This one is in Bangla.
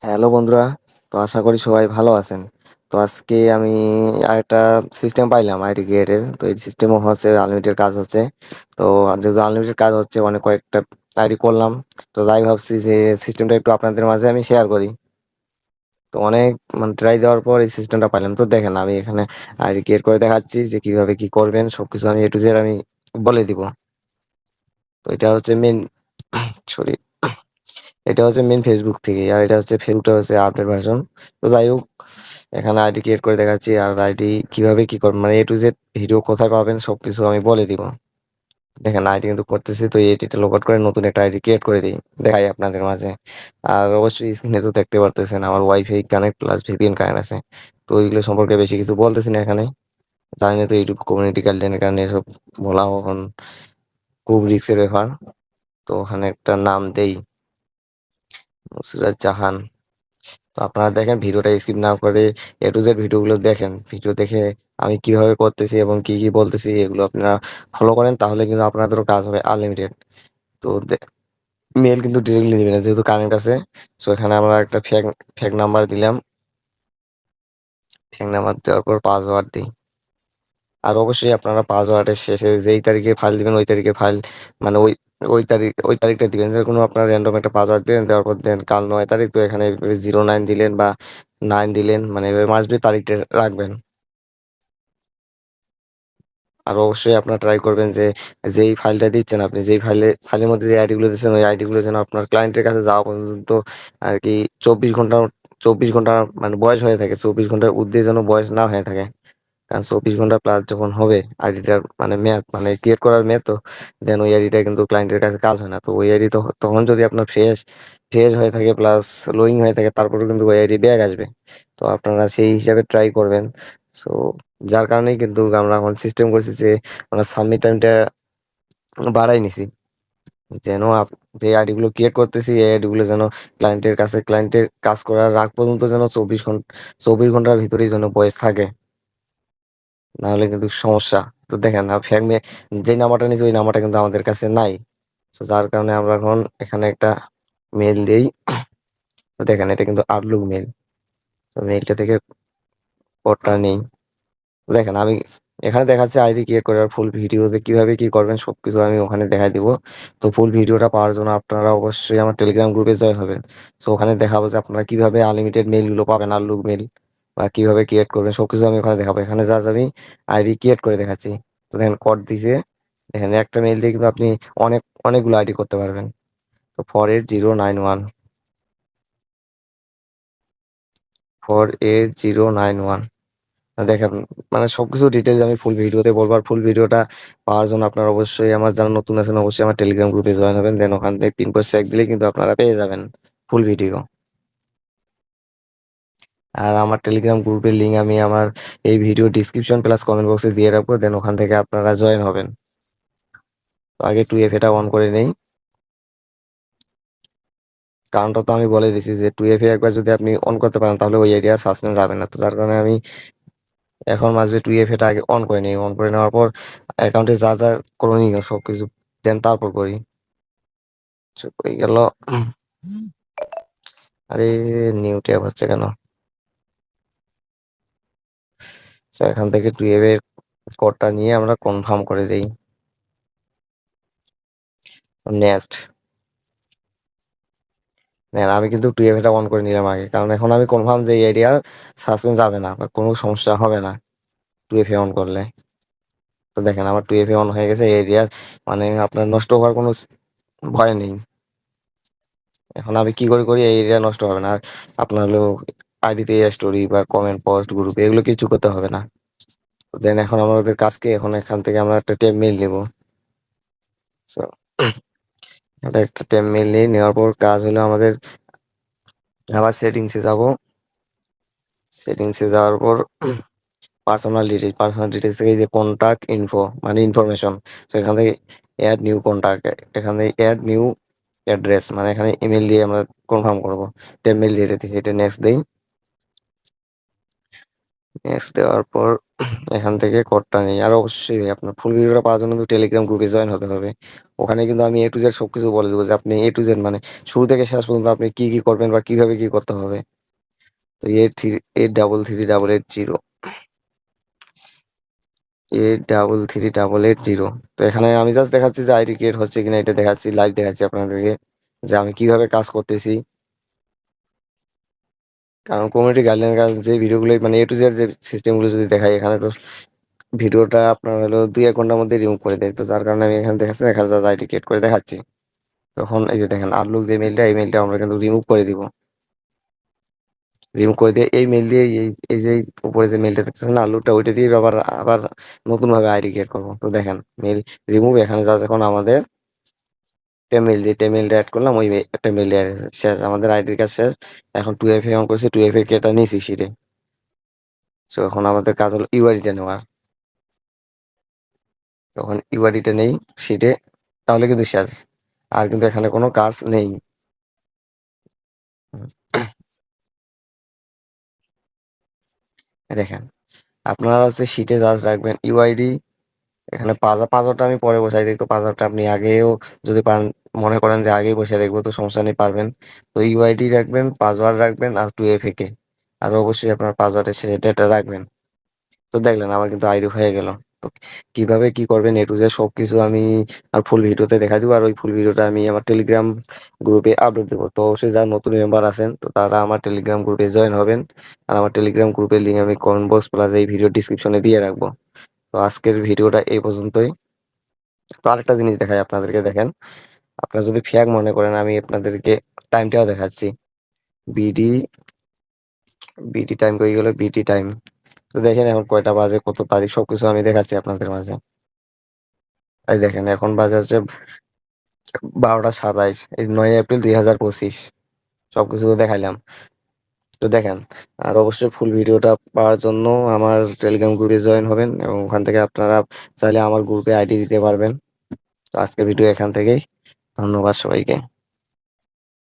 হ্যালো বন্ধুরা। তো আশা করি সবাই ভালো আছেন। তো আজকে আমি আরেকটা সিস্টেম পাইলাম আইডি ক্রিয়েটের। তো এই সিস্টেমও হচ্ছে আনলিমিটেড কাজ হচ্ছে। তো যেহেতু আনলিমিটেড কাজ হচ্ছে অনেক কয়েকটা আইডি করলাম। তো তাই ভাবছি যে সিস্টেমটা একটু আপনাদের মাঝে আমি শেয়ার করি। তো অনেক মানে ট্রাই দেওয়ার পর এই সিস্টেমটা পাইলাম। তো দেখেন আমি এখানে আইডি ক্রিয়েট করে দেখাচ্ছি যে কিভাবে কি করবেন, সবকিছু আমি A to Z আমি বলে দিব। তো এটা হচ্ছে মেন সরি এটা হচ্ছে মেন ফেসবুক থেকে, আর এটা হচ্ছে ফেসবুকটা হচ্ছে আপডেট ভার্সন। তো যাই হোক, এখানে আইডি ক্রিয়েট করে দেখাচ্ছি, আর আইডি কিভাবে কি করবেন মানে A to Z ভিডিও কোথায় পাবেন সবকিছু আমি বলে দিব। দেখেন আইডি কিন্তু করতেছি, তো এটিতে লগ আউট করে নতুন একটা আইডি ক্রিয়েট করে দিই, দেখাই আপনাদের মাঝে। আর অবশ্যই স্ক্রিনে তো দেখতে পারতেছেন আমার wifi connect plus VPN connect আছে। তো ওইগুলো সম্পর্কে বেশি কিছু বলতেছি না এখানে। জানি না তো ইউটিউব কমিউনিটি গাইডলাইনের কারণে এসব বলা এখন খুব রিস্কের ব্যাপার। তো ওখানে একটা নাম দেই, নুসরাত জাহান। তো আপনারা দেখেন ভিডিওটা স্কিপ না করে A to Z ভিডিওগুলো দেখেন। ভিডিও দেখে আমি কিভাবে করতেছি এবং কি কি বলতেছি এগুলো আপনারা ফলো করেন, তাহলে কিন্তু আপনাদেরও কাজ হবে আনলিমিটেড। তো মেল কিন্তু ডিরেক্টলি নেবেন না, যেহেতু কারেন্ট আছে। সো এখানে আমরা একটা ফেক ফেক নাম্বার দিলাম। ফেক নাম্বার দেওয়ার পর পাসওয়ার্ড দিই। আর অবশ্যই আপনারা পাসওয়ার্ডের শেষে যেই তারিখে ফাইল দিবেন ওই তারিখে ফাইল মানে ওই তারিখটা দিবেন। যে কোনো আপনার র্যান্ডম একটা পাসওয়ার্ড দিলেন, দেওয়ার পর দেন কাল 9 তারিখ, তো এখানে 09 দিলেন বা 9 দিলেন, মানে এভাবে মাসবি তারিখটা রাখবেন। আর অবশ্যই আপনারা ট্রাই করবেন যে যেই ফাইলটা দিচ্ছেন আপনি, যেই ফাইলের মধ্যে যে আইডিগুলো দিচ্ছেন ওই আইডিগুলো যেন আপনার ক্লায়েন্টের কাছে যাওয়া পর্যন্ত আর কি 24 ঘন্টা 24 ঘন্টা মানে বয়স হয়ে থাকে, 24 ঘন্টার ঊর্ধ্বে যেন বয়স না হয়ে থাকে। কারণ 24 ঘন্টা প্লাস যখন হবে আইডিটার মানে মেয়াদ, মানে ক্রিয়েট করার মেয়াদ, তো দেন ওই আইডিটা কিন্তু ক্লায়েন্টের কাছে কাজ হয় না। তো ওই আইডি তখন যদি আপনার ফ্রেশ ফ্রেশ হয়ে থাকে প্লাস লোয়িং হয়ে থাকে, তারপরেও কিন্তু ওই আইডি ব্যাক আসবে। তো আপনারা সেই হিসাবে ট্রাই করবেন। সো যার কারণেই কিন্তু আমরা এখন সিস্টেম করছি যে আমরা সাবমিট টাইমটা বাড়াই নিছি, যেন যে আইডিগুলো ক্রিয়েট করতেছি এই আইডিগুলো যেন ক্লায়েন্টের কাজ করার আগ পর্যন্ত যেন 24 ঘন্টার ভিতরেই যেন বয়স থাকে, নাহলে কিন্তু সমস্যা। তো দেখেন যে নাম্বারটা নিয়েছি ওই নাম্বারটা কিন্তু আমাদের কাছে নাই। তো যার কারণে আমরা এখন এখানে একটা মেল দিই। তো দেখেন এটা কিন্তু আউটলুক মেল। তো মেলটা থেকে কোডটা নেই। দেখেন আমি এখানে দেখাচ্ছে আইডি ক্রিয়েট করার ফুল ভিডিওতে কিভাবে কি করবেন সবকিছু আমি ওখানে দেখাই দিব। তো ফুল ভিডিওটা পাওয়ার জন্য আপনারা অবশ্যই আমার টেলিগ্রাম গ্রুপে জয়েন হবেন। সো ওখানে দেখাবো যে আপনারা কিভাবে আনলিমিটেড মেইলগুলো পাবেন, আনলুক মেইল বা কিভাবে ক্রিয়েট করবেন সবকিছু আমি ওখানে দেখাবো। এখানে আমি আইডি ক্রিয়েট করে দেখাচ্ছি। তো দেখেন কোড দিছে, দেখেন একটা মেইল দিয়ে কিন্তু আপনি অনেকগুলো আইডি করতে পারবেন। তো 48091 দেখেন, মানে সবকিছু ডিটেলস আমি ফুল ভিডিওতে বলবো। আর ফুল ভিডিওটা পাওয়ার জন্য আপনারা অবশ্যই আমার যারা নতুন আছেন অবশ্যই আমার টেলিগ্রাম গ্রুপে জয়েন হবেন, দেন ওখান থেকে পিন কোড চেক দিলে কিন্তু আপনারা পেয়ে যাবেন ফুল ভিডিও। আর আমার টেলিগ্রাম গ্রুপের লিঙ্ক আমি আমার এই ভিডিও ডিসক্রিপশন প্লাস কমেন্ট বক্সে দিয়ে রাখবো, দেন ওখান থেকে আপনারা জয়েন হবেন। তো আগে 2FA এটা অন করে নেই। কারণটা তো আমি বলে দিছি যে 2FA একবার যদি আপনি অন করতে পারেন তাহলে ওই এরিয়া সাসপেন্ড যাবে না। তো যার কারণে আমি এখন মাসবে 2FA টা আগে অন করে নিই। অন করে নেওয়ার পর অ্যাকাউন্টে যা যা করণীয় সবকিছু দেন তারপর করি। চুপ হয়ে গেল। আরে নিউ ট্যাব হচ্ছে কেন? এখান থেকে 2FA এর কোডটা নিয়ে আমরা কনফার্ম করে দেই। নেক্সট। আমি কিন্তু 2FA টা অন করে নিলাম আগে, কারণ এখন আমি কনফার্ম যে এই এরিয়া সাসপেন্ড যাবে না বা কোনো সমস্যা হবে না 2FA অন করলে। তো দেখেন আমার 2FA অন হয়ে গেছে, এই এরিয়ার মানে আপনার নষ্ট হওয়ার কোনো ভয় নেই। এখন আমি কি করি এই এরিয়া নষ্ট হবে না। আর আপনার হলো আইডিতে স্টোরি বা কমেন্ট পোস্ট গ্রুপ এগুলো কিছু করতে হবে না। দেন এখন আমাদের কাজকে এখন এখান থেকে আমরা একটা ট্যাব মেইল নেব। So, এটা একটা ট্যাব মেইল নিয়ে নেওয়ার পর কাজ হলো আমাদের আবার সেটিংসে যাব। সেটিংসে যাওয়ার পর পার্সোনাল ডিটেলস থেকে এই যে কন্টাক্ট ইনফো মানে ইনফরমেশন। তো এখান থেকে অ্যাড নিউ কন্টাক্ট, এখান থেকে অ্যাড নিউ অ্যাড্রেস, মানে এখানে ইমেল দিয়ে আমরা কনফার্ম করবো। এটা মেল দিয়ে দিতেছি, এটা নেক্সট দেই। নেক্সট দেওয়ার পর এখান থেকে কোডটা নেই। আর অবশ্যই ভাই আপনার ফুল ভিডিওটা পাওয়ার জন্য কিন্তু টেলিগ্রাম গ্রুপে জয়েন হতে হবে। ওখানে কিন্তু আমি A to Z সবকিছু বলে দেবো যে আপনি A to Z মানে শুরু থেকে শেষ পর্যন্ত আপনি কি, কি করবেন বা কিভাবে কি করতে হবে। তো 83383380 83383380। তো এখানে আমি জাস্ট দেখাচ্ছি যে আইডি ক্রিয়েট হচ্ছে কিনা, এটা দেখাচ্ছি, লাইভ দেখাচ্ছি আপনাদেরকে যে আমি কিভাবে কাজ করতেছি। কারণ কমিউনিটি গাইডলাইনের কাজ যে ভিডিওগুলো মানে A to Z যে সিস্টেমগুলো যদি দেখাই, এখানে তো ভিডিওটা আপনার হলো 2-1 ঘন্টার মধ্যে রিমুভ করে দেয়। তো যার কারণে আমি এখানে দেখাচ্ছি, দেখা যায় আইডি ক্রিয়েট করে দেখাচ্ছি। তখন এই যে দেখেন আউটলুক যে মেইলটা, এই মেইলটা আমরা কিন্তু রিমুভ করে দিব। রিমুভ করে দিয়ে এই মেইল দিয়ে এই যে উপরে যে মেইলটা দেখতেছেন না আউটলুকটা, ওইটা দিয়ে আবার নতুনভাবে আইডি ক্রিয়েট করবো। তো দেখেন মেইল রিমুভ, এখানে যা এখন আমাদের টেমেল যে টেমেলটা অ্যাড করলাম, ওই একটা মেইল শেষ, আমাদের আইডির কাজ শেষ। এখন 2FA অন করছি, 2FA কেটা নিয়েছি সিটে। সো এখন আমাদের কাজ হলো ইউআইডিটা নেওয়া। তখন ইউআইডিটা নেই সিটে, তাহলে কিন্তু শেষ। আর কিন্তু এখানে কোনো কাজ নেই। দেখেন আপনারা হচ্ছে সিটে জাস্ট রাখবেন ইউআইডি। এখানে পাসওয়ার্ডটা আমি পরে বসাই দিই। তো পাসওয়ার্ডটা আপনি আগেও যদি পান, মনে করেন যে আগেই বসে রাখবো, তো সমস্যা নেই, পারবেন। তো ইউআইডি রাখবেন, পাসওয়ার্ড রাখবেন, আর 2FA আর অবশ্যই আপনার পাসওয়ার্ডের সেটা রাখবেন। তো দেখলেন আমার কিন্তু আইডি হয়ে গেল। তো কিভাবে কি করবেন A to Z সবকিছু আমি আর ফুল ভিডিওতে দেখা দিব। আর ওই ফুল ভিডিওটা আমি আমার টেলিগ্রাম গ্রুপে আপলোড দেবো। তো অবশ্যই যারা নতুন মেম্বার আছেন তো তারা আমার টেলিগ্রাম গ্রুপে জয়েন হবেন। আর আমার টেলিগ্রাম গ্রুপের লিঙ্ক আমি কমেন্ট বক্স প্লাস এই ভিডিও ডিসক্রিপশনে দিয়ে রাখবো। তো আজকের ভিডিওটা এই পর্যন্তই। তো আরেকটা জিনিস দেখাই আপনাদেরকে, দেখেন আপনারা যদি ফ্যাগ মনে করেন, আমি আপনাদেরকে টাইমটাও দেখাচ্ছি। বিডি বিডি টাইম কই গেল, বিডি টাইম। তো দেখেন এখন কয়টা বাজে, কত তারিখ, সবকিছু আমি দেখাচ্ছি আপনাদের মাঝে। এই দেখেন এখন বাজে হচ্ছে 12টা 27, এই 9 এপ্রিল 2025। সবকিছু তো দেখাইলাম। তো দেখেন, আর অবশ্যই ফুল ভিডিওটা পাওয়ার জন্য আমার টেলিগ্রাম গ্রুপে জয়েন হবেন এবং ওখান থেকে আপনারা চাইলে আমার গ্রুপে আইডি দিতে পারবেন। তো আজকে ভিডিও এখান থেকেই, ধন্যবাদ সবাইকে।